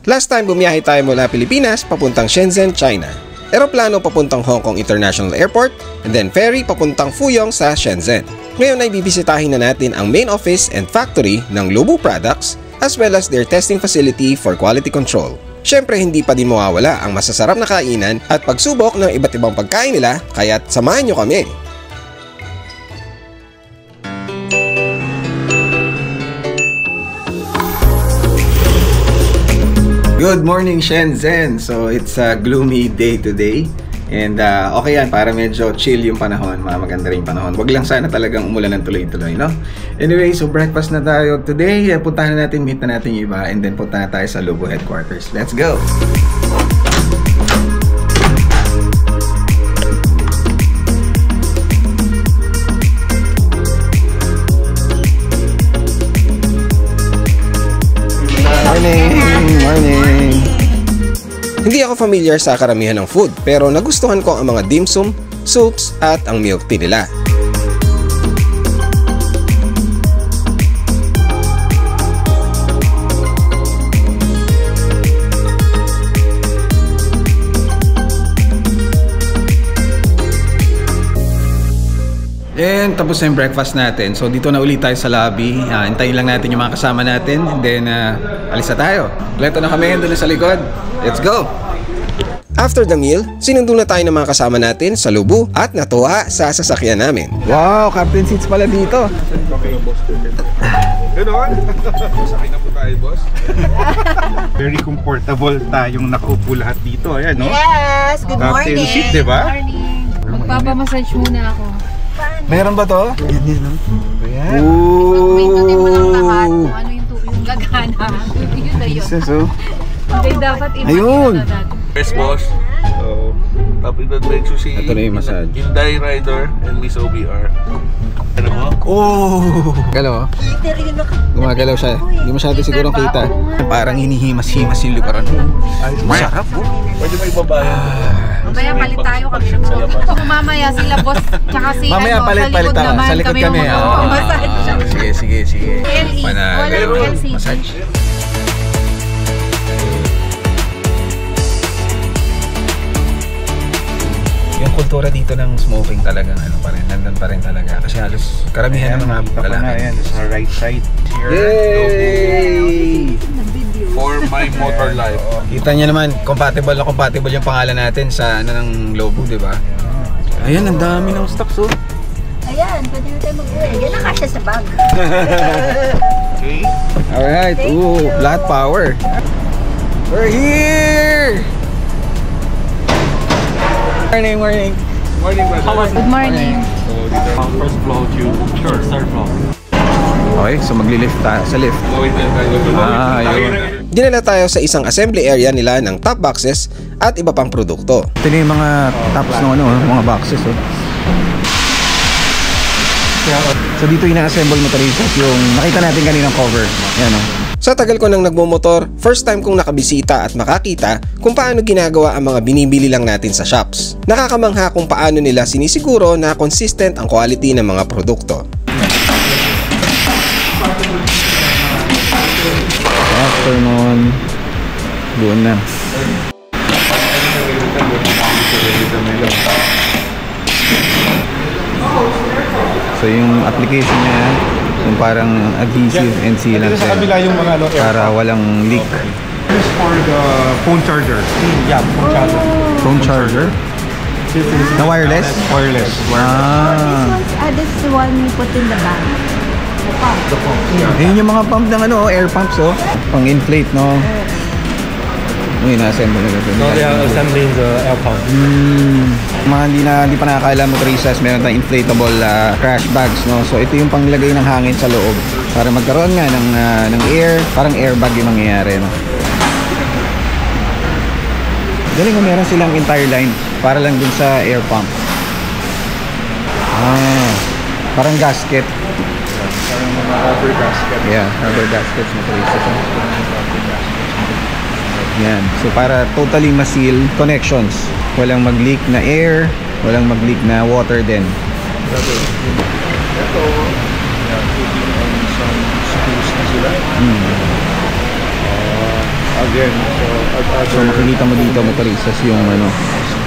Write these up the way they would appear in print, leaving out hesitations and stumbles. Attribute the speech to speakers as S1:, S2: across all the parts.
S1: Last time bumiyahe tayo mula Pilipinas papuntang Shenzhen, China. Eroplano papuntang Hong Kong International Airport and then ferry papuntang Fuyong sa Shenzhen. Ngayon ay bibisitahin na natin ang main office and factory ng Lubu Products as well as their testing facility for quality control. Syempre hindi pa din mawawala ang masasarap na kainan at pagsubok ng iba't ibang pagkain nila kaya't samahan nyo kami. Good morning Shenzhen! So it's a gloomy day today and okay yan para medyo chill yung panahon, maganda rin yung panahon. Wag lang sana talagang umulan ng tuloy-tuloy, no? Anyway, so breakfast na tayo today. Puntahan na natin, meet na natin yung iba and then punta na tayo sa Lubu headquarters. Let's go! Morning! Hindi ako familiar sa karamihan ng food pero nagustuhan ko ang mga dim sum, soups at ang milk tea nila. And tapos na yung breakfast natin. So dito na ulit tayo sa lobby. Hintayin lang natin yung mga kasama natin. And then alis na tayo. Leto na kami doon sa likod. Let's go! After the meal, sinundo na tayo ng mga kasama natin sa Lubu at natuwa sa sasakyan namin. Wow! Captain seats pala dito.
S2: Ganoon? Sakay na po tayo, boss. Very comfortable tayong nakaupo lahat dito. Ayan, no?
S3: Yes! Good morning!
S2: Captain seat, diba?
S3: Good morning!
S4: Magpapamassage muna ako.
S1: Meron ba to? Yan, no? Ayan.
S4: May mo lang lahat kung ano yung gagana. Yun na yun.
S1: Jesus, oh.
S4: Hindi dapat
S1: Ayun!
S2: Yes, boss. So, top in adventure si
S1: Ito na yung massage.
S2: Hyundai Rider and Miss OBR. Ano mo?
S1: Oh! Galaw, oh. Gumagalaw siya. Hindi masyado sigurong kita. Parang hinihimas-himas yung likuran. Masarap, oh.
S2: Pwede may babae.
S4: Mamaya palit tayo kami. Mamaya sila boss tsaka si
S1: mamaya palit tayo. Sa likod kami. Sige.
S4: Walang LCG.
S1: Massage. Yung kultura dito ng smoking talagang ano pa rin, nandun pa rin talaga. Kasi halos karamihan ng mga lalaki.
S2: Sa right side here.
S1: Yay!
S2: For my motor life.
S1: Kita niyo naman, compatible yung pangalan natin sa ano ng logo, di ba? Ayan, ang dami ng stocks, oh.
S3: Ayan, pwede na tayo mag-uwi. Yan ang kasya sa bag.
S2: Okay.
S1: Alright, ooh, flat power. We're here! Morning.
S2: Morning, brother.
S4: Good morning.
S2: So, dito ang first floor to third floor.
S1: Okay, so maglilift tayo sa lift.
S2: Yun.
S1: Dinala tayo sa isang assembly area nila ng top boxes at iba pang produkto. Ito na yung mga tops ng mga boxes. Oh. So dito ina-assemble mo yung nakita natin kaninang cover. Yan, oh. Sa tagal ko nang nagmumotor, first time kong nakabisita at makakita kung paano ginagawa ang mga binibili lang natin sa shops. Nakakamangha kung paano nila sinisiguro na consistent ang quality ng mga produkto. Afternoon, doon na. So yung application niya, yung parang adhesive and sealant
S2: Sa kabila yung mga
S1: para walang leak.
S2: This is for the phone charger. Yeah, phone charger.
S1: Phone charger? Na wireless?
S2: Wireless.
S3: This is the one we put in the bag.
S2: The pump.
S1: Ayun yung mga pump ng air pumps, oh. Pang-inflate, no? Uy, na-assemble na ito.
S5: No, they are assembling the air pump.
S1: Mga hindi pa nakakaalam motoristas, meron tayong inflatable crash bags, no? So ito yung panglagay ng hangin sa loob para magkaroon nga ng air, parang airbag yung mangyayari, no? Galing mo, meron silang entire line para lang dun sa air pump. Parang gasket.
S2: Parang mga rubber gasket.
S1: Yeah, rubber gaskets motoristas. Yan. So para totally ma-seal connections. Walang mag-leak na air, walang mag-leak na water din.
S2: Ito, putting on some screws na sila. again.
S1: So makikita mo dito, motoristas, yung ano,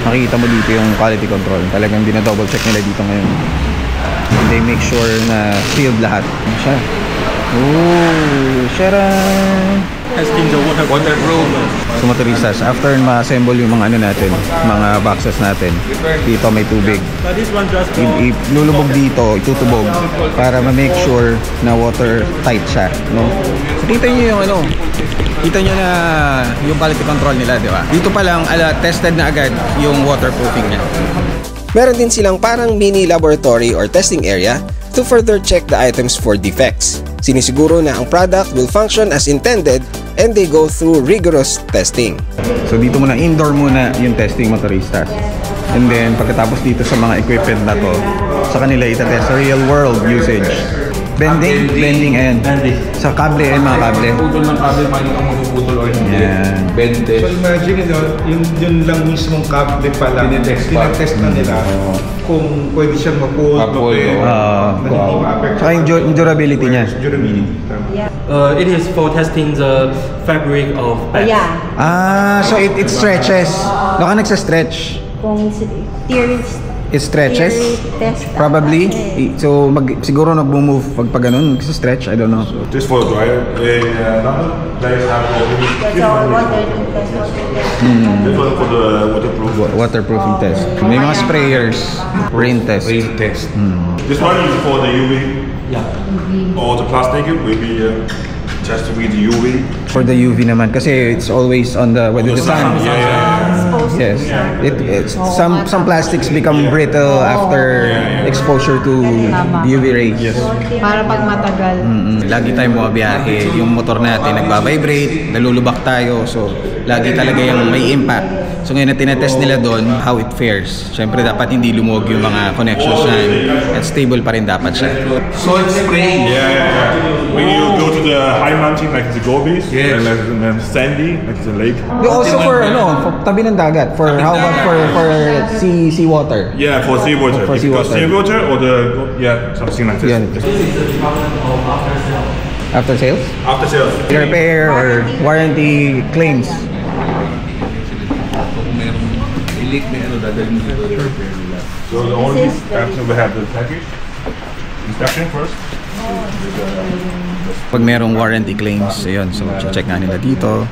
S1: makikita mo dito yung quality control. Talagang dinadouble check nila dito ngayon. And they make sure na sealed lahat. Ano siya? Oh, sharan!
S5: Testing the waterproof.
S1: So motoristas, after ma-assemble yung mga ano natin, mga boxes natin, dito may tubig.
S5: This one just
S1: Lulubog dito, itutubog para ma-make sure na watertight siya, no? So kita nyo yung ano, kita nyo na yung quality control nila, di ba? Dito pa lang, tested na agad yung waterproofing niya. Meron din silang parang mini laboratory or testing area to further check the items for defects. Sinisiguro na ang product will function as intended and they go through rigorous testing. So dito muna, indoor muna yung testing, motoristas. And then pagkatapos dito sa mga equipment na to, sa kanila itatest sa real world usage. Bending, ayan. Sa kable, ayan mga kable.
S2: Putol ng kable, mali kang mapuputol or hindi.
S1: Yan.
S2: Bende. So imagine yun lang mismong kable pala. Tinetest na nila kung pwede siyang mapul.
S1: Saka yung durability niya.
S2: Durability.
S5: it is for testing the fabric of bags.
S3: Yeah.
S1: So it stretches. Baka nagsa-stretch.
S3: Kung
S1: It stretches?
S3: test.
S1: Probably. So siguro nag-move pag ganun, nagsa-stretch, I don't know.
S6: So this for the dryer. That's
S3: all water test.
S6: This one for the waterproof.
S1: Waterproofing test. May mga sprayers, rain test.
S6: This one is for the UV.
S5: Yeah.
S6: Or the plastic will be tested with the UV.
S1: For the UV naman, kasi it's always on the sun. Yes. Some plastics become brittle after exposure to UV rays. Yes.
S4: Para pag matagal.
S1: Lagi tayong bumabiyahe, yung motor natin nagba-vibrate, nalulubak tayo, so lagi talaga yung may impact. So ngayon na tinetest nila doon how it fares. Siyempre dapat hindi lumog yung mga connections niya at stable pa rin dapat siya.
S2: So it's spraying.
S6: Yeah. When you go to the high mountain like the Gobies, and like sandy, like the lake.
S1: Also for for tabi ng dagat, for how about for sea water?
S6: Yeah, for seawater.
S1: For seawater.
S6: Seawater or something like this.
S1: Yan. After sales?
S6: After sales.
S1: Repair or warranty claims?
S6: So the only option we have the package inspection first.
S1: Pag merong warranty claims, ayun, so check nga nila dito.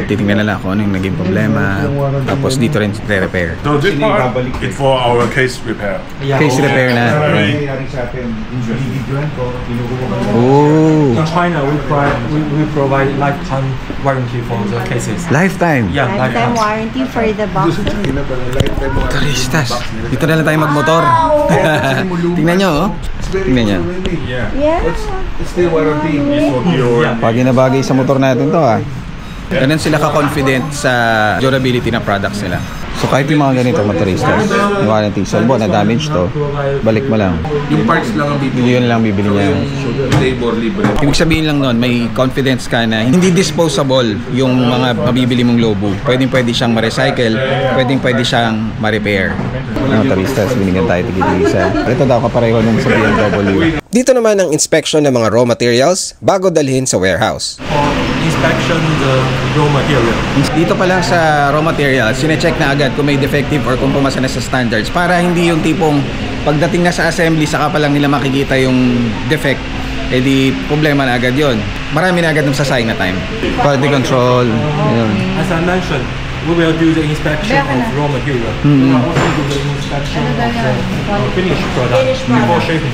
S1: Titingnan nila kung anong naging problema. Tapos dito rin repair.
S6: So this part is for our case repair.
S1: Case repair na.
S5: In China, we provide lifetime warranty for the cases.
S1: Lifetime?
S5: Yeah,
S3: Lifetime warranty for the boxes.
S1: Motoristas. Dito na lang tayo magmotor. Tingnan nyo, oh. Tingnan nyo.
S3: Yeah.
S2: It's still warranty.
S1: Bagay na bagay sa motor natin to, ah. Ganun sila ka-confident sa durability ng products nila. So kahit yung mga ganito motoristas, yung warranty, salbo na damage to, balik mo lang.
S2: Yung parts lang ang bibili.
S1: Yun lang bibili niya.
S2: Labor libre.
S1: Ibig sabihin lang nun, may confidence ka na hindi disposable yung mga mabibili mong lobo. Pwede siyang ma-recycle, pwede siyang ma-repair. Motoristas, binigyan tayo tigil-isa. Ito daw kapareho nung sa BMW. Dito naman ang inspection ng mga raw materials bago dalhin sa warehouse.
S5: Inspection the raw material.
S1: Dito pa lang sa raw materials, sine-check na agad kung may defective or kung pumasa na sa standards para hindi yung tipong pagdating na sa assembly saka pa lang nila makikita yung defect, edi problema na agad yon. Marami na agad ng sasayang na time. Quality control. Ayun.
S5: As I mentioned, we will do the inspection of raw material. We will also do the inspection of the finished product before shipping.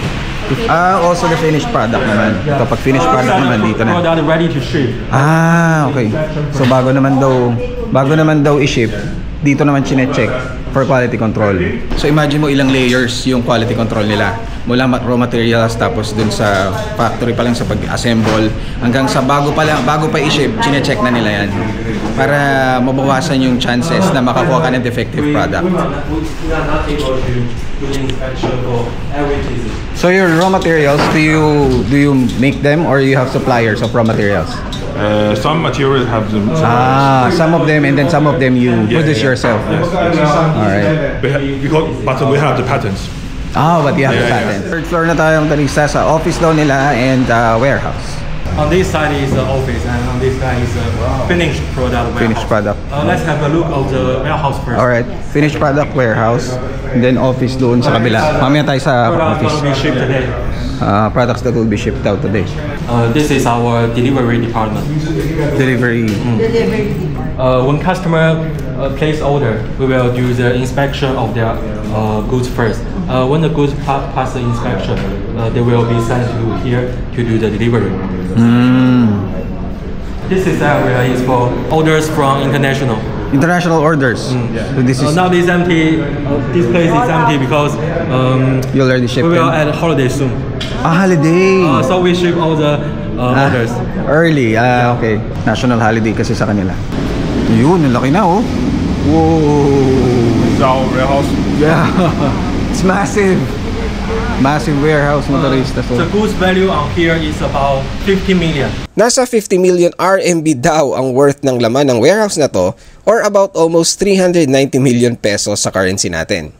S1: Also the finished product naman. Kapag finished product naman dito na.
S5: Product ready to ship.
S1: Okay. So bago naman daw i-ship, dito naman chine-check for quality control. So imagine mo ilang layers yung quality control nila. Mula raw materials, tapos dun sa factory pa lang sa pag-assemble, hanggang sa bago pa i-ship, chine-check na nila yan. Para mabawasan yung chances na makakuha ka ng defective product. So your raw materials, do you make them or you have suppliers of raw materials?
S6: Some materials have them.
S1: Some of them, and then some of them you produce yourself.
S6: Yes.
S1: Alright.
S6: But we have the patents.
S1: But you have the patent. Third floor na tayong tarisa sa office daw nila and warehouse.
S5: On this side is the office, and on this side is the finished product warehouse.
S7: Finished product.
S5: Let's have a look of the warehouse first.
S7: Alright, finished product warehouse, and then office doon sa kabila. Mamaya tayo sa
S5: Product
S7: office.
S5: will be shipped today.
S7: Products that will be shipped out today.
S5: This is our delivery department.
S7: Delivery.
S5: When customer place order, we will do the inspection of their goods first. When the goods pass the inspection, they will be sent to here to do the delivery. This is area is for orders from international.
S7: International orders. So this is
S5: Now this empty. This place is empty because
S7: you already shipped
S5: we will
S7: them?
S5: add holiday soon.
S7: Holiday.
S5: So we ship all the orders.
S7: Early. Okay. National holiday kasi sa kanila. Yun, ang laki na oh. Whoa.
S6: It's our warehouse.
S7: Yeah. It's massive. Massive warehouse, motorista.
S5: The goods value on here is about 50 million.
S1: Nasa 50 million RMB daw ang worth ng laman ng warehouse na to, or about almost 390 million pesos sa currency natin.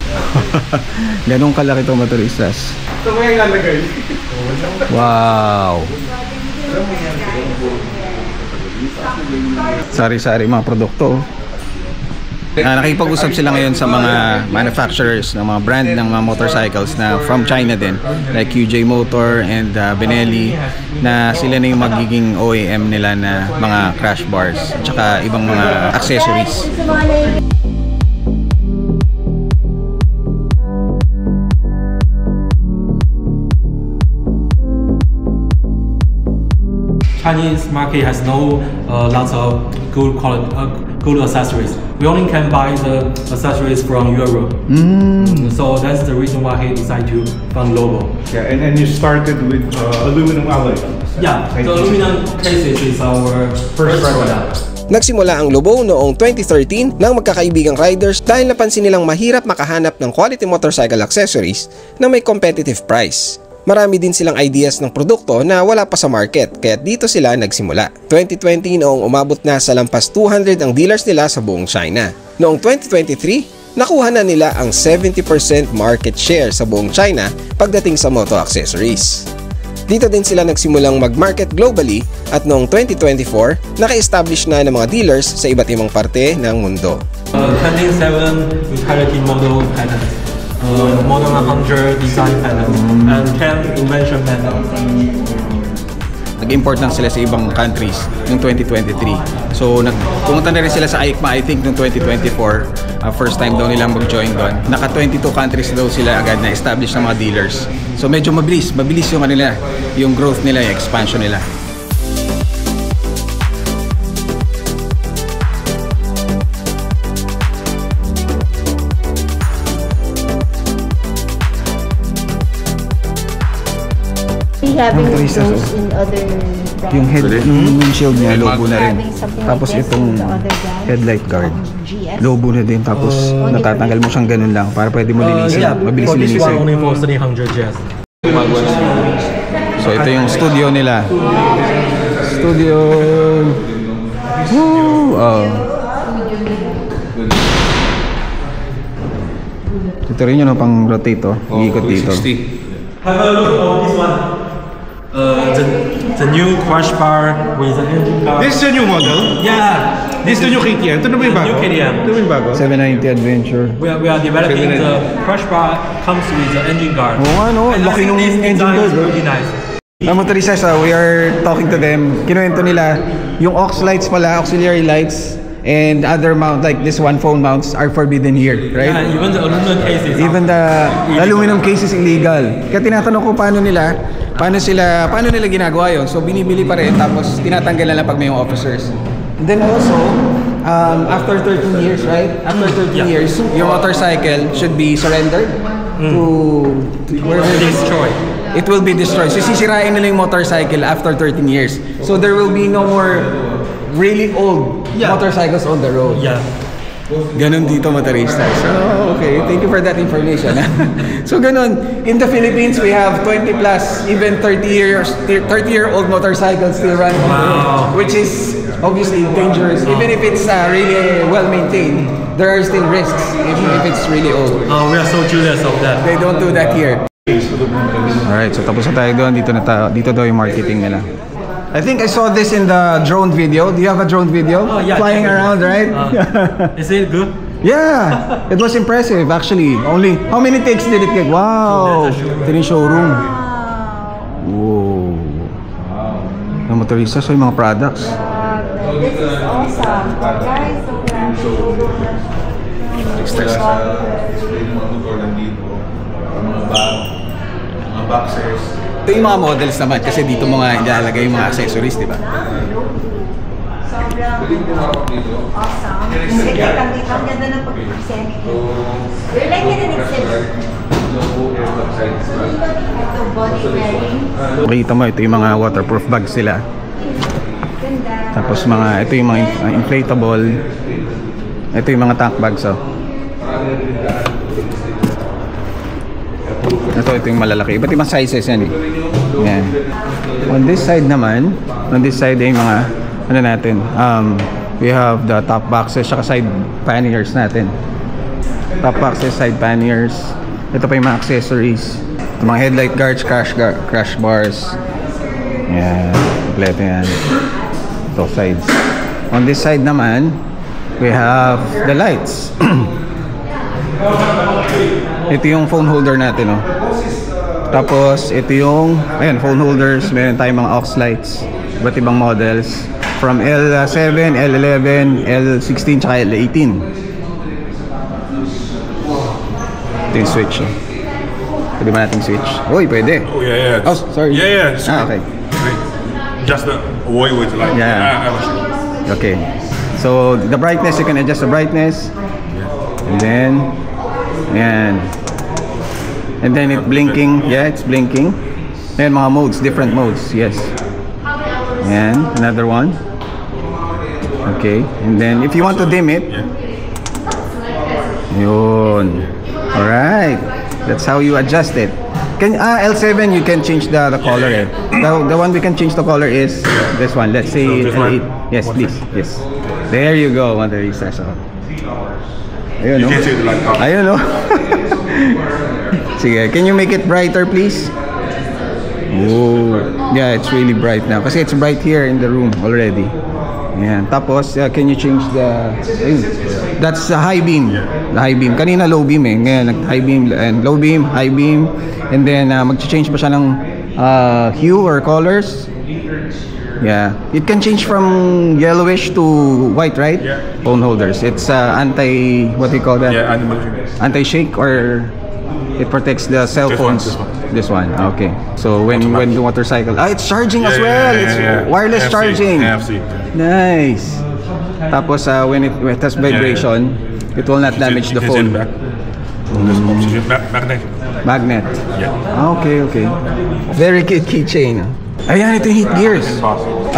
S7: Ganun kalaki itong motoristas.
S2: Ito mo yung lalagay.
S7: Wow. Sari-sari mga produkto. Nakipag-usap sila ngayon sa mga manufacturers ng mga brand ng mga motorcycles na from China din, like QJ Motor and Benelli, na sila na yung magiging OEM nila na mga crash bars at saka ibang mga accessories.
S5: Chinese market has no lots of good quality, good accessories. We only can buy the accessories from Europe. So that's the reason why he decided to fund Lobo.
S2: Yeah, and you started with aluminum alloy.
S5: Yeah, the aluminum cases is our first product.
S1: Nagsimula ang Lobo noong 2013 ng magkakaibigang riders dahil napansin nilang mahirap makahanap ng quality motorcycle accessories na may competitive price. Marami din silang ideas ng produkto na wala pa sa market, kaya dito sila nagsimula. 2020 noong umabot na sa lampas 200 ang dealers nila sa buong China. Noong 2023, nakuha na nila ang 70% market share sa buong China pagdating sa moto accessories. Dito din sila nagsimulang mag-market globally at noong 2024, naka-establish na ng mga dealers sa iba't ibang parte ng mundo.
S5: 27 utility model patents. Model 100 design patent and 10 invention patent.
S7: Nag-import lang sila sa ibang countries noong 2023. So pumunta na rin sila sa EICMA, I think noong 2024. First time daw nilang mag-join doon. Naka 22 countries daw sila agad na establish ng mga dealers. So medyo mabilis yung kanila, yung growth nila, yung expansion nila.
S3: Having
S7: Motorista,
S3: those in other brands.
S7: Yung head, yung windshield niya, lobo na rin.
S3: Having something
S7: Tapos
S3: like this
S7: itong
S3: in the other brands.
S7: headlight guard,
S3: GS.
S7: lobo na din. Tapos natatanggal mo siyang ganun lang para pwede mo linisin. Mabilis
S5: for this one
S7: linisin.
S5: only for 300 Gs.
S7: So ito yung studio nila. Studio. Woo! Ito rin yun pang rotate to. Iikot dito.
S5: Have a look at this one. The new crash bar with the engine car.
S2: This is a new model?
S5: Yeah.
S2: This is the new KTM? Ito na ba yung bago?
S5: New KTM.
S2: Ito na ba yung bago?
S7: 790 Adventure.
S5: We are developing the crash bar comes with the engine guard.
S7: Oo, ano?
S5: And I
S7: Laki
S5: think
S7: nung
S5: this
S7: engine
S5: design
S7: guard,
S5: is
S7: bro.
S5: really nice.
S7: Mga motoristas, we are talking to them. Kinuwento nila, yung aux lights pala, auxiliary lights, and other mount, like this one phone mounts, are forbidden here, right?
S5: Yeah, even the aluminum cases.
S7: Even the aluminum case is illegal. Kaya tinatanong ko paano nila ginagawa yun. So binibili pa rin, tapos tinatanggal na lang pag may yung officers. And then also, after 13 years, right? After 13 years, your motorcycle should be surrendered to wherever
S5: Destroy.
S7: it will be destroyed. So sisirain nila yung motorcycle after 13 years. So there will be no more really old motorcycles on the road.
S5: Yeah.
S7: Ganon dito motorista. So, okay. Thank you for that information. So, ganon. In the Philippines, we have 20 plus, even 30-year-old motorcycles still running.
S5: Wow.
S7: Which is obviously dangerous. Even if it's really well-maintained, there are still risks, even if it's really old.
S5: We are so jealous of that.
S7: They don't do that here. Alright, so tapos na tayo doon. Dito daw yung marketing nila. I think I saw this in the drone video. Do you have a drone video?
S5: Oh, yeah,
S7: Flying around, right?
S5: Is it good?
S7: Yeah, it was impressive actually. Only, how many takes did it get? Wow! Ito yung showroom. Wow. Ng motorista, so yung mga products.
S3: This is awesome. Guys,
S7: mga boxers. Ito yung mga models naman kasi dito mga ilalagay yung mga accessories, di ba?
S3: awesome. Ang ganda ng pag-present. We're like in an exhibit. Ito, body wearing.
S7: Makita mo, ito yung mga waterproof bags sila. Tapos ito yung mga inflatable. Ito yung mga tank bags, oh. Ito yung malalaki. Iba't ibang sizes yan, eh. Yan. On this side naman, ay mga ano natin, we have the top boxes saka side panniers natin. Top boxes, side panniers. Ito pa yung mga accessories. Ito mga headlight guards, crash bars. Yan, kompleto yan. Ito sides. On this side naman, we have the lights. Ito yung phone holder natin, oh. Tapos ito yung phone holders. Meron tayong mga aux lights, iba't ibang models from L7, L11, L16 tsaka L18. Ito yung switch, oh. Pwede ba nating switch? Uy, pwede.
S6: Oh yeah, yeah.
S7: Oh, sorry.
S6: Yeah, yeah.
S7: Okay.
S6: Just the way with like.
S7: Yeah. Okay. So the brightness, you can adjust the brightness, and then it blinking. Yeah, it's blinking. And mga modes, different modes. Yes. And another one. Okay. And then if you want to dim it, yun. All right. That's how you adjust it. L7 you can change the color. The one we can change the color is this one. Let's say L8. Yes, please. Yes. There you go. Ayun, no?
S6: You can see the light color.
S7: Ayun, no? Sige, can you make it brighter, please? Oh, yeah, it's really bright now. Kasi it's bright here in the room already. Yan. Tapos, can you change that's the high beam. The high beam. Kanina low beam, eh. Ngayon, high beam and low beam, high beam. And then, mag-change pa siya ng hue or colors. Yeah. It can change from yellowish to white, right?
S6: Yeah.
S7: Phone holders. It's what do you call that?
S6: Yeah,
S7: Anti-shake, or it protects the cell phones. This one. Okay. So when the motorcycle, it's charging as well. It's wireless charging.
S6: NFC.
S7: Nice. Tapos when it has vibration, it will not damage the phone. Magnet.
S6: Yeah.
S7: Okay. Very cute keychain. Ayan, ito yung heat gears.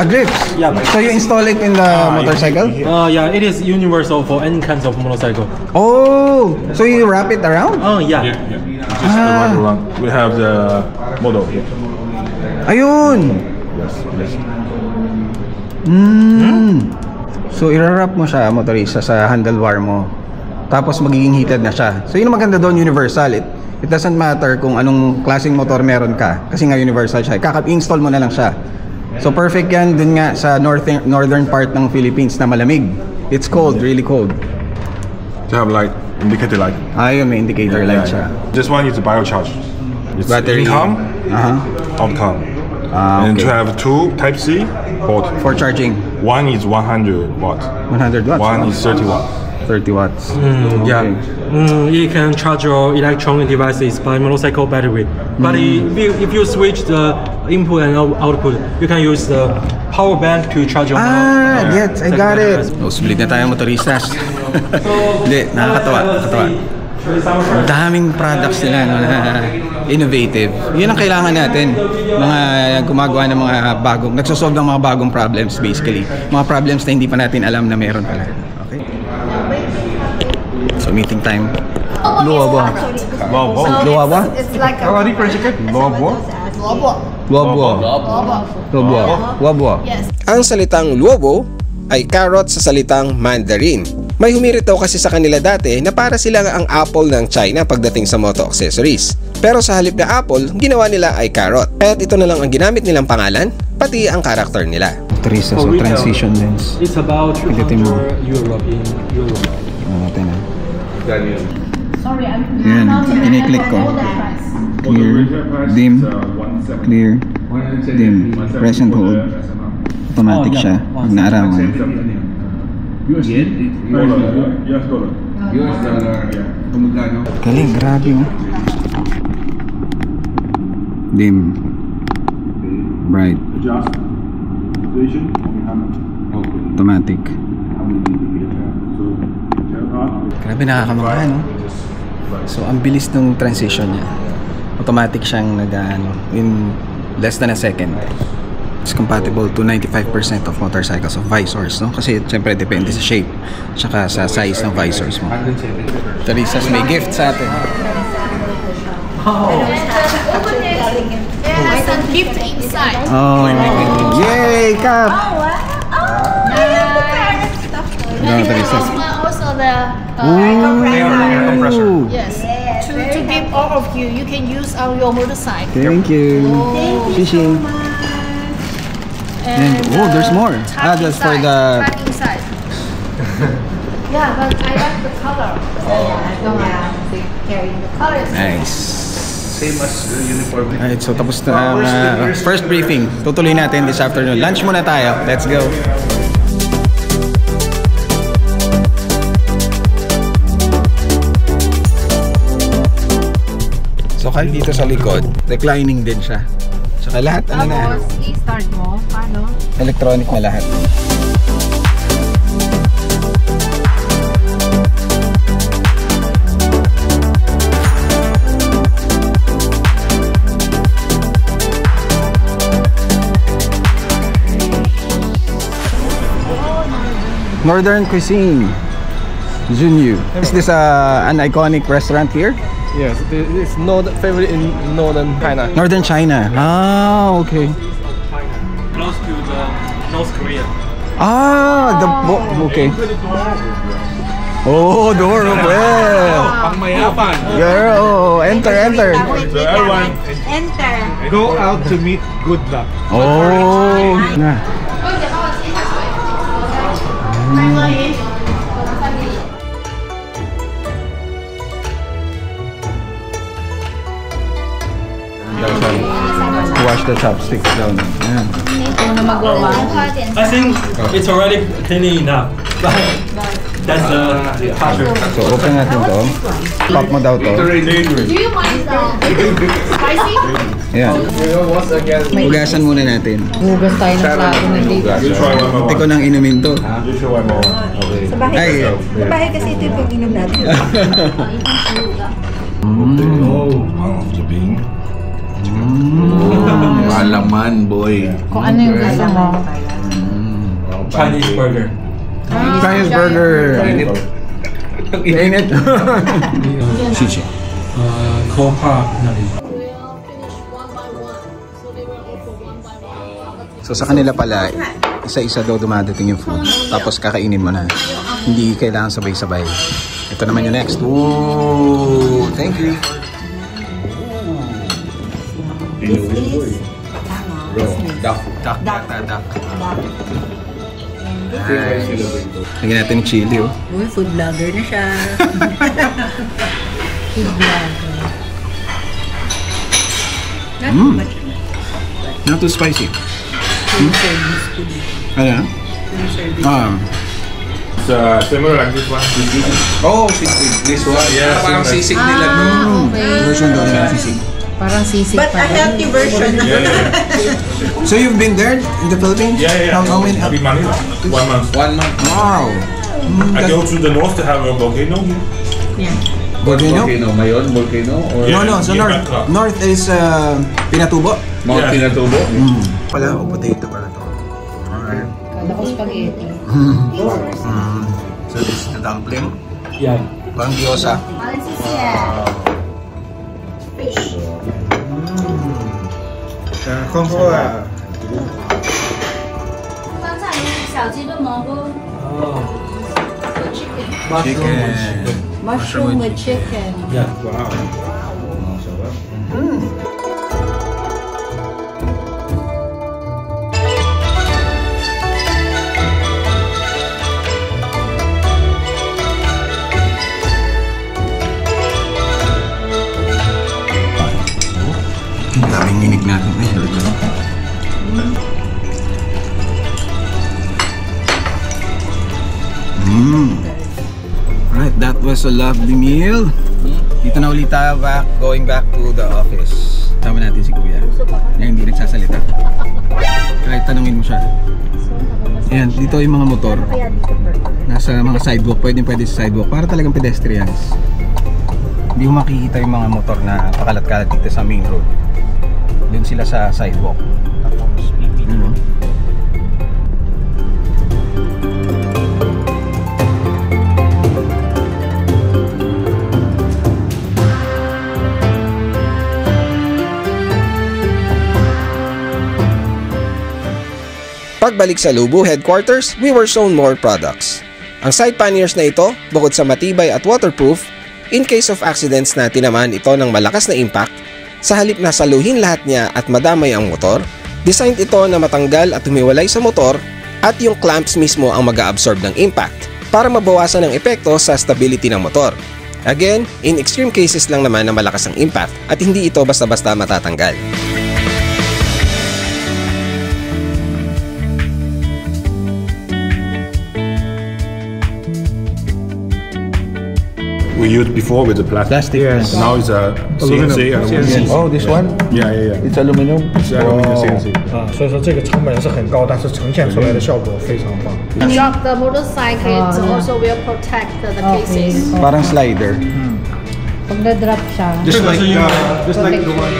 S7: Grips.
S5: Yeah.
S7: So you install it in the motorcycle?
S5: Yeah, it is universal for any kinds of motorcycle.
S7: Oh, so you wrap it around?
S5: Oh, yeah.
S6: Just the right one. We have the model here.
S7: Ayun.
S6: Yes.
S7: So i-wrap mo siya, motorista, sa handlebar mo. Tapos magiging heated na siya. So yun ang maganda doon, universal. It doesn't matter kung anong klaseng motor meron ka, kasi nga universal siya. Kaka-install mo na lang siya. So perfect yan dun nga sa northern part ng Philippines na malamig. It's cold, really cold.
S6: To have light, indicator light.
S7: Ayun, may indicator light siya.
S6: This one is a biocharge. It's
S7: Battery.
S6: income, outcome. And to have two Type-C port.
S7: For charging.
S6: One is 100 watts.
S7: 100 watts.
S6: One is 30 watts.
S7: 30 watts.
S5: Yeah. You can charge your electronic devices by motorcycle battery. But if you switch the input and output, you can use the power bank to charge your
S7: Yes, I got it. Split na tayo, motoristas. Hindi, nakakatawa. Ang daming products nila, no, na innovative. Yun ang kailangan natin. Mga gumagawa ng mga nagsosolve ng mga bagong problems, basically. Mga problems na hindi pa natin alam na meron pala. Okay? So, meeting time. Luwa ba?
S3: It's like a...
S7: Luwa.
S1: Ang salitang luobo ay carrot sa salitang Mandarin May humirit daw kasi sa kanila dati na para sila ang Apple ng China pagdating sa moto accessories. Pero sa halip na Apple, ginawa nila ay carrot. Kaya't ito na lang ang ginamit nilang pangalan, pati ang karakter nila.
S7: Teresa, so transition lens.
S5: It's about
S7: Pindutin mo.
S5: Europe in Europe.
S7: Natin na.
S4: Sorry, I'm
S7: Yan, ini-click ko. Clear, dim, clear, dim. Press and hold. Automatic siya pag naarawan.
S6: US dollar.
S7: Galing, grabe mo. Dim. Bright.
S6: Adjust. Station.
S7: Automatic. Grabe, nakakamangha, no? So, ang bilis ng transition niya. Automatic siyang in less than a second. It's compatible to 95% of motorcycles of visors, no? Kasi siyempre depende sa shape tsaka sa size ng visors mo. Teresa's may gift sa atin.
S4: There's some gift inside.
S7: Oh, yay, Cap!
S4: Nice.
S7: Teresa.
S4: Also the
S7: Ooh.
S4: yes. To give all of you, you can use on your motorcycle.
S7: Thank you. Fishing. And oh, there's more. That's for the.
S4: Tag inside. Yeah, but I like the color. I don't like carrying the colors.
S7: Nice.
S2: Same as uniform.
S7: Alright, so tapos na ang first briefing. Tutuloy natin this afternoon. Lunch muna tayo. Let's go. So kahit dito sa likod, reclining din siya. Saka lahat ano na.
S4: Tapos, i-start mo. Paano?
S7: Electronic na lahat. Northern cuisine. Junyu. Is this an iconic restaurant here?
S8: Yes, it's favorite in northern China.
S7: Northern China. Ah, okay.
S5: Close to the North Korea.
S7: Ah, okay. Oh, door well.
S2: Pangmayapan.
S7: Girl, enter.
S6: Everyone.
S3: Enter.
S2: Go out to meet good luck.
S7: Oh. Na. Wash the chopsticks down. Yan.
S5: I think it's already clean enough. That's the pressure.
S7: So, open natin to. Pop mo daw to.
S4: Do you mind spicy?
S7: Yan. Hugasan muna natin.
S4: Hugas tayo ng plato ng dito.
S6: You try one more.
S7: Hindi ko nang inumin to.
S6: You try one more. Okay.
S3: Sa bahay kasi ito yung pag-inom natin.
S2: Alaman, boy.
S4: Kung ano yung gusto mo.
S5: Chinese burger.
S7: Chinese burger. Init. Shishi.
S5: Copa.
S7: So sa kanila pala, isa-isa daw dumadating yung food. Tapos kakainin mo na. Hindi kailangan sabay-sabay. Ito naman yung next. Ooh, thank you. Duck. Lagyan natin yung chili, oh.
S3: Uy, food vlogger na siya. Food vlogger.
S7: Not too spicy. Ano?
S6: It's similar like this one.
S2: Oh, sisig. This one.
S6: Yeah,
S2: Parang
S6: similar.
S2: sisig nila.
S7: Version daw nila sisig.
S4: Parang sisig
S3: But a healthy version.
S6: Yeah.
S7: So you've been there in the Philippines?
S6: Yeah.
S7: How many?
S6: I've been Manila. 1 month.
S2: 1 month.
S7: Wow.
S6: I go to the north to have a volcano here.
S7: Volcano?
S2: Mayon? Volcano? Or
S7: No. So
S6: Yeah,
S7: north.
S6: Bangkok.
S7: North is Pinatubo.
S2: Mount
S6: Yeah.
S2: Pinatubo?
S7: Pala, o potato pala to. Alright.
S4: Kala ko spaghetti.
S7: So this is the dumpling.
S5: Yeah.
S7: Parang gyoza.
S3: Fish.
S7: 丰富啊。
S4: 小鸡炖蘑菇。Mushroom with chicken.
S5: Yeah.
S2: Wow.
S7: Ang daming minig natin. Right, that was a lovely meal. Dito na ulit tayo going back to the office. Tama natin si Kuya. Na hindi nagsasalita. Kahit tanungin mo siya. Ayan, dito yung mga motor. Nasa mga sidewalk, pwede sa sidewalk. Para talagang pedestrians. Hindi mo makikita yung mga motor na pakalat-kalat dito sa main road. Doon sila sa sidewalk.
S1: Pagbalik sa Lubu headquarters, we were shown more products. Ang side panniers na ito, bukod sa matibay at waterproof, in case of accidents na tinamaan ito ng malakas na impact, sa halip na saluhin lahat niya at madamay ang motor, designed ito na matanggal at humiwalay sa motor at yung clamps mismo ang mag-a-absorb ng impact para mabawasan ang epekto sa stability ng motor. Again, in extreme cases lang naman na malakas ang impact at hindi ito basta-basta matatanggal.
S6: We used before with the plastic.
S2: Yes.
S6: Now it's a CNC.
S2: Oh, this one?
S6: Yeah.
S2: It's aluminum.
S6: It's aluminum CNC.
S2: 所以说这个成本是很高，但是呈现出来的效果非常棒。
S4: Drop the motorcycle, it also will protect the cases.
S7: Parang slider.
S4: Pag na-drop siya.
S2: Just like the one.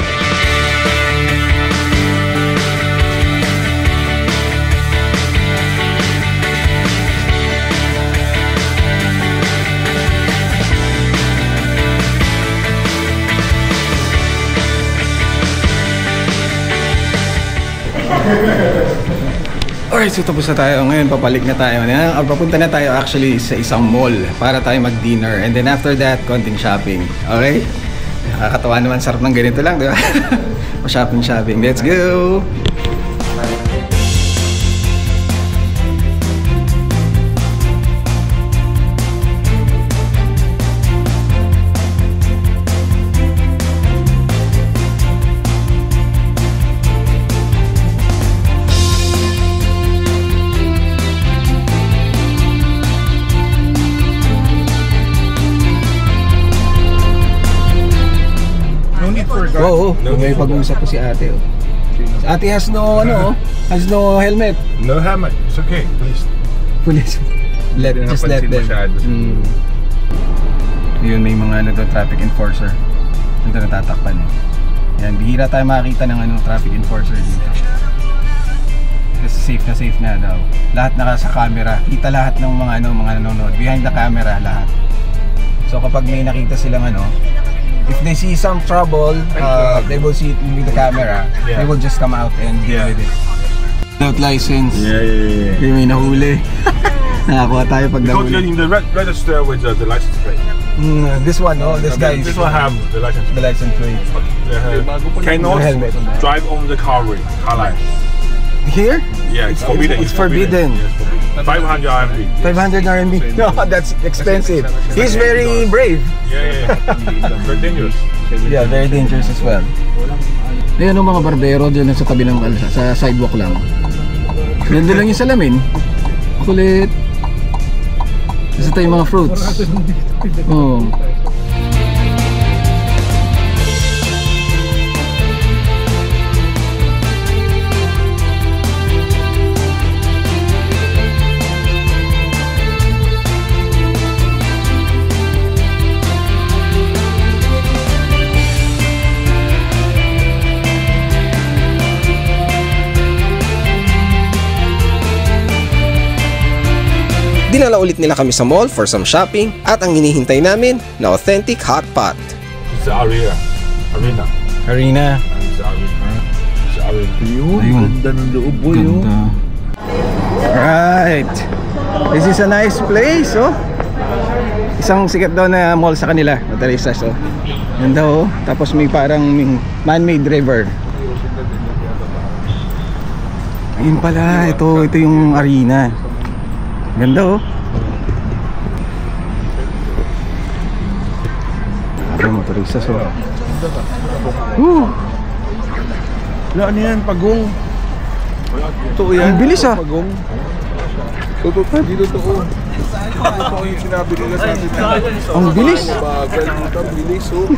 S7: Alright, so tapos na tayo. Ngayon, papalik na tayo. Papunta na tayo actually sa isang mall para tayo mag-dinner. And then after that, konting shopping. Okay? Nakakatawa naman, sarap ng ganito lang, di ba? Shopping. Let's go! Oo, may pag-uusap ko si ate. Oh. Si ate has no helmet.
S6: No helmet. It's okay. Please.
S7: Just let them. Yun, may mga traffic enforcer. Ito natatakpan eh. Yan, bihira tayo makakita ng traffic enforcer dito. Kasi safe na daw. Lahat naka sa camera. Kita lahat ng mga nanonood. Behind the camera, lahat. So kapag may nakita silang if they see some trouble, they will see it with the camera. Yeah. They will just come out and deal with it. Without license. Yeah. May nahuli. Nakakuha tayo pag nahuli.
S6: Go in the register with the license plate.
S7: This one, this guy.
S6: This one have the license plate. Cannot drive on the car line.
S7: Here?
S6: Yeah, it's forbidden.
S7: It's forbidden.
S6: 500 RMB.
S7: 500 RMB. No, that's expensive. He's very brave.
S6: Yeah. Very dangerous.
S7: Yeah, very dangerous as well. Ayan mga barbero dyan sa tabi ng kalsada, sa sidewalk lang. Nandun lang yung salamin. Kulit. Isa tayo mga fruits. Oh.
S1: Dinala ulit nila kami sa mall for some shopping at ang hinihintay namin na authentic hot pot.
S6: It's the arena.
S7: Arena.
S6: It's the arena.
S7: Ayun. Ganda. Right. This is a nice place, oh. Isang sikat daw na mall sa kanila, Matarisas. Oh. Ganda oh. Tapos may parang man-made river. Ayun pala, ito yung arena. Ganda oh. Ay, Matarisas oh.
S2: Wala ano yan, pagong. Totoo yan.
S7: Ang bilis ah.
S2: Pagong. Totoo, di totoo. Totoo yung sinabi nila sa atin.
S7: Ang bilis.
S2: Bagal, ang bilis oh.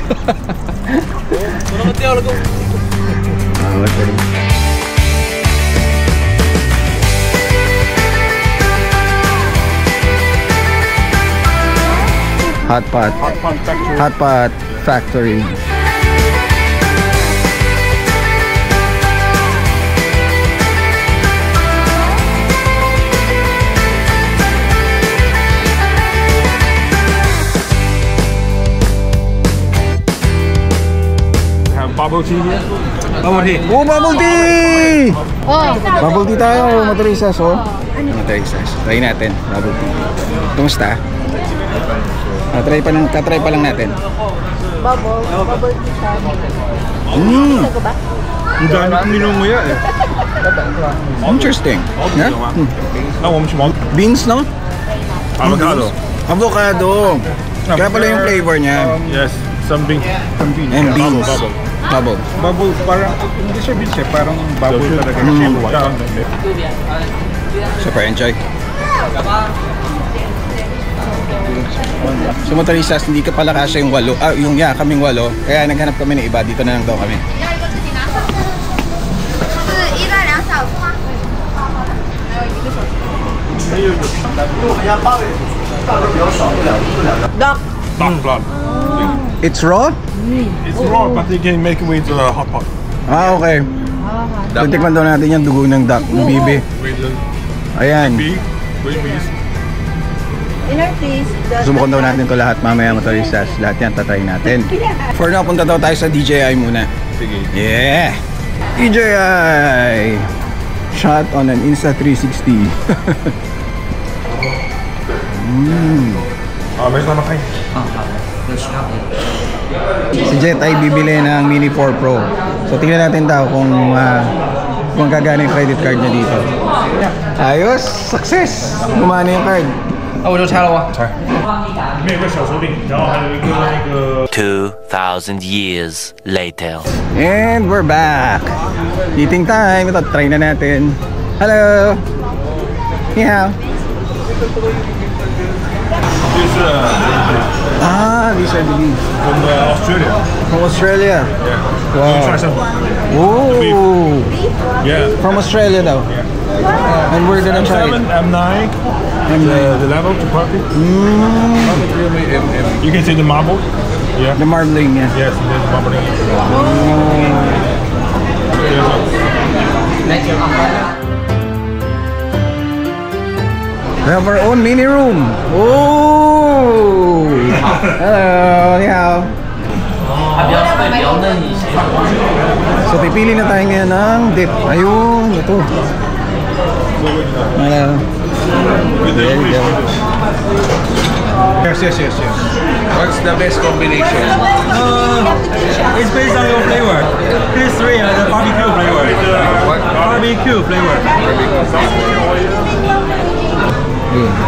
S7: Hot pot. Hot pot factory.
S6: Bubble tea here?
S2: Bubble tea.
S7: Oh, bubble tea!
S4: Oh,
S7: Bubble tea tayo, Matarisas oh. Matarisas. Try natin, bubble tea. Kumusta? Tatry pa lang natin.
S3: Bubble tea siya. Sago ba?
S2: Ang dami kong minumuya eh.
S7: Interesting. Yeah? Beans, no?
S6: Avocado.
S7: Avocado. Kaya pala yung flavor niya.
S6: Yes, some beans.
S7: And beans. Bubble.
S2: Bubble, parang, hindi siya beans eh, parang bubble talaga.
S7: Super enjoy. So Matarisas, hindi ka pala kasya yung walo. Kaming walo. Kaya naghanap kami ng iba. Dito na lang daw kami.
S3: Duck.
S6: Duck blood.
S7: It's raw?
S6: It's raw, but you can make it with hot pot.
S7: Ah, okay. Titikman daw natin yung dugo ng duck, ng bibi. Ayan.
S6: Beef, green beef.
S3: Inner piece.
S7: Subukan daw natin ito lahat mamaya, Matarisas. Lahat yan, tatry natin. For now, punta daw tayo sa DJI muna.
S6: Sige.
S7: Yeah! DJI! Shot on an Insta360.
S6: May sama kayo.
S7: Si Jet ay bibili ng Mini 4 Pro. So tingnan natin daw kung gagana yung credit card niya dito. Ayos! Success! Gumana yung card.
S9: 2,000 years later.
S7: And we're back! Eating time! Ito, try na natin. Hello! Yeah. These are the beans.
S6: From Australia.
S7: From Australia?
S6: Yeah.
S7: Wow.
S6: Try some.
S7: Oh!
S6: Yeah.
S7: From Australia daw. And we're gonna try it.
S6: M9. The level to party. You can see the marble. Yeah.
S7: The marbling, yeah.
S6: Yes, there's marbling.
S7: We have our own mini room. Oh! Hello, ni hao. So pipili na tayo ngayon ng dip. Ayun, ito. Hello. There you go.
S2: Yes.
S10: What's the best combination?
S5: It's based on your flavor. These three are the barbecue flavor.
S10: What?
S5: Barbecue flavor.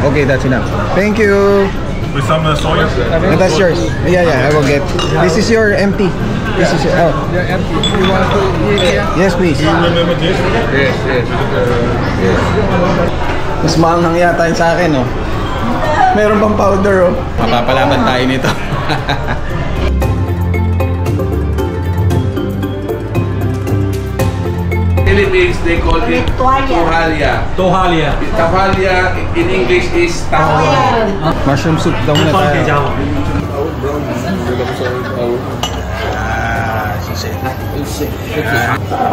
S7: Okay, that's enough. Thank you.
S6: With some soya.
S7: That's yours. Yeah, I will get. This is your empty. This is your, oh.
S10: Empty. You want to eat here?
S7: Yes, please.
S6: You remember this?
S10: Yes.
S7: Mas maanghang yata yun sa akin, oh. Meron bang powder, oh? Mapapalaban tayo nito.
S10: Philippines, they call it Tohalia.
S5: Tohalia.
S10: Tohalia in English is tawal.
S7: Mushroom soup daw na tayo.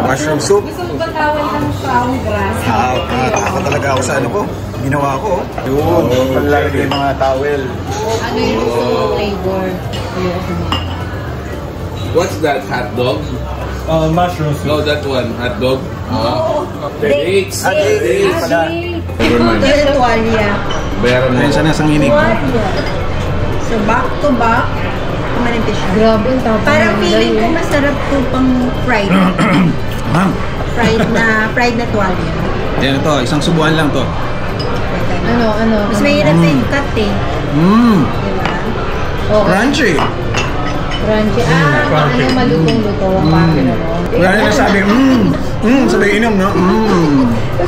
S7: Mushroom soup.
S4: Gusto mo ba tawal ng brown grass?
S7: Ako talaga ako sa ano ko. Ginawa ko. Yun. Palalagay yung mga towel.
S4: Ano yung gusto mo flavor?
S10: What's that, hot dog?
S5: Mushroom soup.
S10: No, that one, hot dog.
S3: Dates.
S7: Dates pala.
S3: Ito tuwalya.
S10: Bayaran mo.
S7: Ayun, sana sang inig.
S3: Tuwalya. So back to back, kumanipis siya.
S4: Grabe, ang tapos.
S3: Parang feeling ko masarap to pang fried. fried na tuwalya.
S7: Yan ito, isang subuan lang to.
S4: Ano?
S3: Mas mahirap sa yung cut eh. Diba?
S4: Oh,
S7: Crunchy.
S4: crunchy. Ano, malutong-luto. Ang bakit ano.
S7: Wala na sabi, sabay inom, no?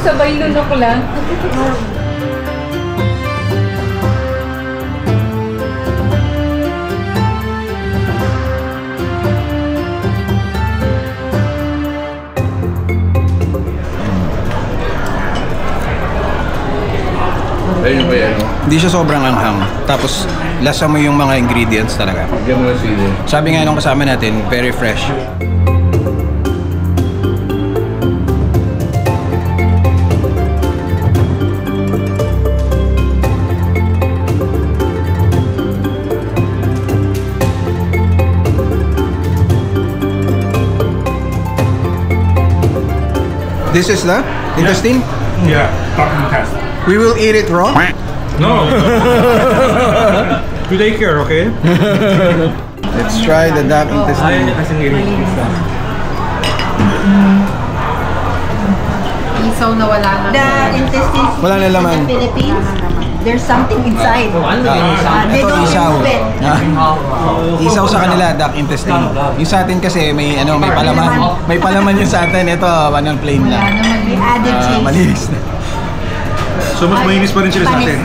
S4: Sabay nun ako lang.
S10: Ayun ba yan?
S7: Hindi siya sobrang anghang. Tapos, lasa mo yung mga ingredients talaga.
S10: Bigyan mo na sili.
S7: Sabi nga nung kasama natin, very fresh. This is the intestine?
S6: Yeah, duck intestine.
S7: We will eat it raw?
S6: No. You take care, okay?
S7: Let's try the duck intestine.
S4: Isaw na wala na.
S3: The intestines
S7: Wala na laman.
S3: in the Philippines, there's something inside. They
S7: Ito
S3: don't
S7: isaw.
S3: remove it.
S7: Isaw sa kanila, duck intestine. Yung sa atin kasi may may palaman. May palaman yung sa atin. Ito, anong plain
S4: Wala
S7: lang.
S4: naman.
S3: We added cheese.
S7: Malinis na.
S2: So mas mainis pa rin sila sa atin.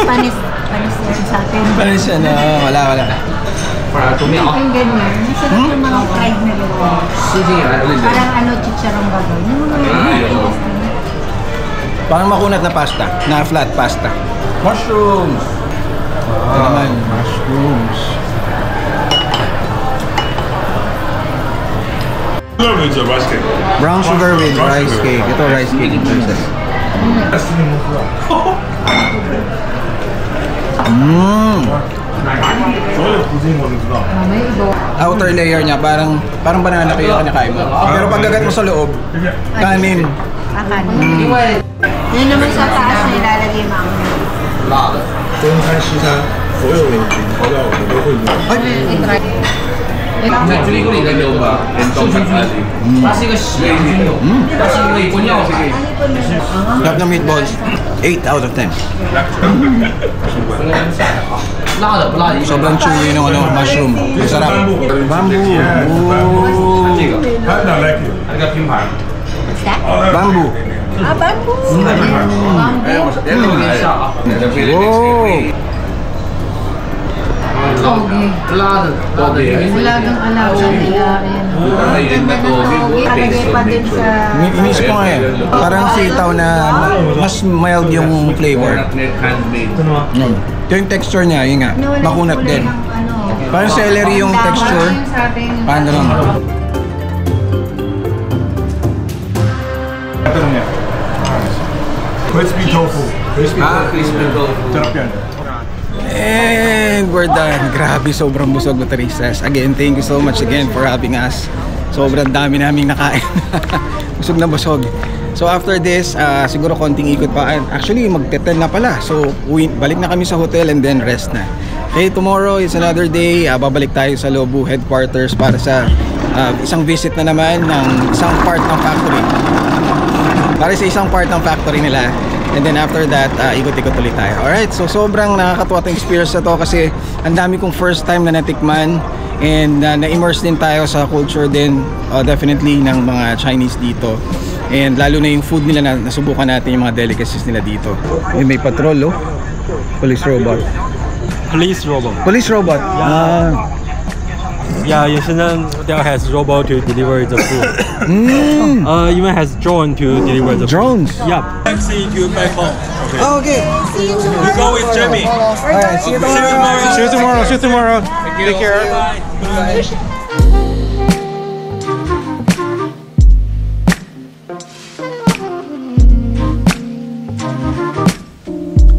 S3: Panis yan sa atin.
S7: Malinis siya, no? Wala.
S10: Para tumi ako.
S3: Yung ganyan. Masarap yung mga fried na luto. Parang ano, chicharong bagoy.
S7: Parang makunat na pasta. Na flat pasta.
S10: Mushrooms!
S7: Ito naman, mushrooms.
S6: It's a rice cake.
S7: Brown sugar with rice cake. Ito, rice cake. Princess. Outer layer niya, parang banana kayo kinakain mo. Pero pagkagat mo sa loob, kanin.
S3: Akanin. Yun naman sa taas na ilalagay mo ang
S6: 中餐西餐所有的调料我都会用。
S10: Actually, ko rin daw ba? Entong sakali. Kasi ka siya. Kasi yung ipon niya. Sige.
S7: Sarap na meatballs, 8 out of 10. Sobrang chewy ng mushroom. Masarap. Bamboo. Bamboo.
S3: bamboo.
S4: Walagang alaga nila.
S7: Inisip ko nga eh. Parang sitaw na mas mild yung flavor. Ito yung texture niya, yun nga. Makunat din. Parang celery yung texture. Parang gano'n.
S6: Crispy tofu.
S10: Crispy tofu.
S6: Sarap yan.
S7: And we're done. Grabe, sobrang busog na Teresas. Again, thank you so much again for having us. Sobrang dami naming nakain. Busog na busog. So after this, siguro konting ikot pa. Actually, mag-10 na pala. So balik na kami sa hotel and then rest na. Okay, tomorrow is another day. Babalik tayo sa Lobu headquarters para sa isang visit na naman ng isang part ng factory. Para sa isang part ng factory nila. And then after that, ikot-ikot ulit tayo. Alright, so sobrang nakakatuwa itong experience na to kasi ang dami kong first time na natikman and na-immerse din tayo sa culture din definitely ng mga Chinese dito. And lalo na yung food nila na nasubukan natin yung mga delicacies nila dito. And may patrol, oh. Police robot.
S5: Police robot.
S7: Police robot.
S5: Yeah, Yashinan there has robot to deliver the food. Even has drone to deliver the
S7: drones.
S5: Food. Yeah. Taxi to back home. Okay.
S7: Oh, okay.
S5: You go with Jamie.
S7: Alright, see you tomorrow. See you tomorrow. See you tomorrow. Take care.
S5: Bye.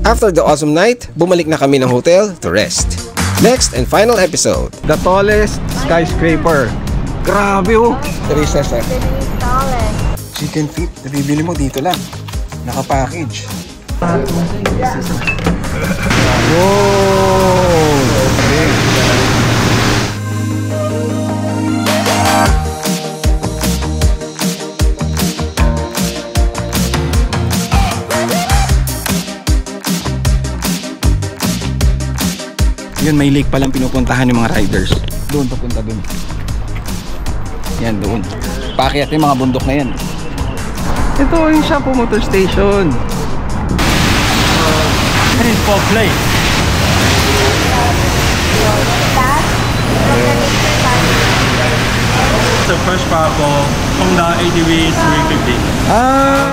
S1: After the awesome night, bumalik na kami ng hotel to rest. Next and final episode.
S7: The tallest skyscraper. Grabe oh. Teresas Chicken feet. Nabibili mo dito lang. Naka-package. Yun, may lake palang pinupuntahan yung mga riders. Doon, papunta doon. Yan, doon. Paakyat yung mga bundok na yan. Ito yung Shapo Motor Station.
S5: It is for play. The first part for Honda ADV 350.
S7: Ah!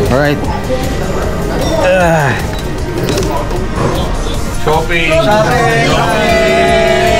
S7: Alright.
S10: Shopping!
S7: Shopping!